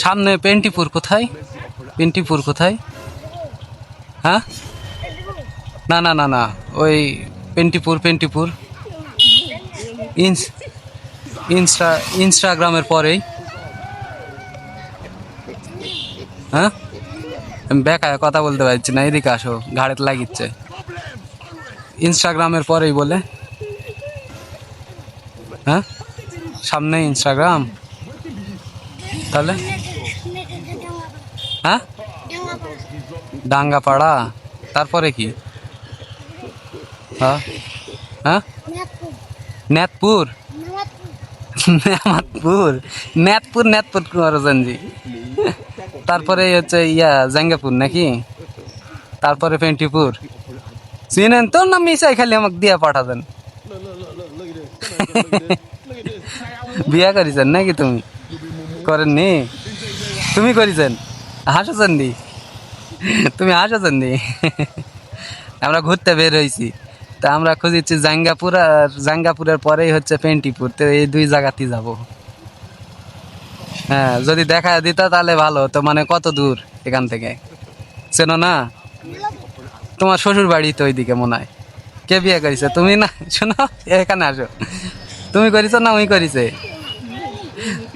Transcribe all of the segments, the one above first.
সামনে পেন্টিপুর কোথায়? পেন্টিপুর কোথায়? হ্যাঁ, না না না না, ওই পেন্টিপুর পেন্টিপুর ইনস্টাগ্রামের পরেই। হ্যাঁ, আমি বেকায় কথা বলতে পারছি না, এদিকে আসো, ঘাড়েতে লাগিচ্ছে। ইনস্টাগ্রামের পরেই বলে। হ্যাঁ, সামনে ইনস্টাগ্রাম। তাহলে হ্যাঁ, ডাঙ্গাপাড়া, তারপরে কি? হ্যাঁ হ্যাঁ, নেতপুর নেমাতপুর, নেতপুর নেতপুর করছেনজি। তারপরে হচ্ছে জাঙ্গাপুর নাকি? তারপরে পেন্টিপুর। চিনেন তো না মিশাই খালি আমাকে দিয়া পাঠাতেন? বিয়া করেছেন নাকি তুমি? করেননি? তুমি করেছেন? হাসেছেন দি? তুমি হাসেছেন দি? আমরা ঘুরতে বের হয়েছি, তা আমরা খুঁজেছি জাঙ্গাপুর, আর জাঙ্গাপুরের পরেই হচ্ছে পেন্টিপুর, তো এই দুই জায়গাতেই যাব। হ্যাঁ, যদি দেখা দিত তাহলে ভালো হতো। মানে কত দূর এখান থেকে, চেনো না? তোমার শ্বশুর বাড়ি তো ওইদিকে মনে হয়। কে বিয়ে করেছে? তুমি না? শোনো, এখানে আসো। তুমি করেছ না ওই করেছে?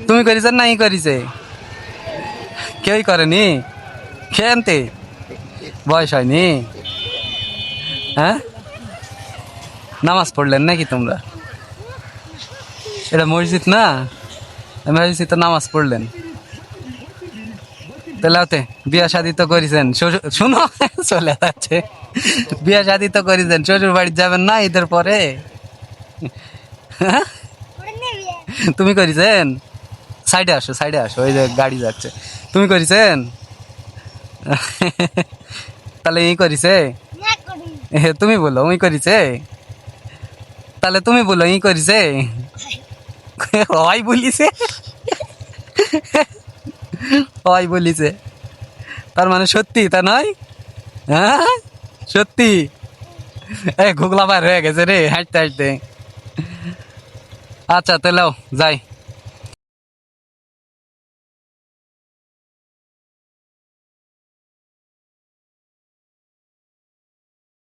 তুমি করেছ না ই করেছে? কেউই করেনি? খেনতে বয়স হয়নি? হ্যাঁ, নামাজ পড়লেন নাকি তোমরা? এটা মসজিদ না? মসজিদে নামাজ পড়লেন? তাহলে বিয়া শাদি তো করেছেন, শুনো, চলে যাচ্ছে। বিয়া শাদি তো করেছেন, শ্বশুর বাড়ি যাবেন না ঈদের পরে? হ্যাঁ? তুমি করেছেন? সাইডে আসো, সাইডে আসো, ওই যে গাড়ি যাচ্ছে। তুমি করেছেন? তাহলে এই করেছে? তুমি বলো ওই করেছে? তাহলে তুমি বলো ই করেছে? হয় বলিছে, হয় বলিছে, তার মানে সত্যি তা নয়? হ্যাঁ, সত্যি? ঘুগলা বার হয়ে গেছে রে হাঁটতে হাঁটতে। আচ্ছা তাহলে যাই।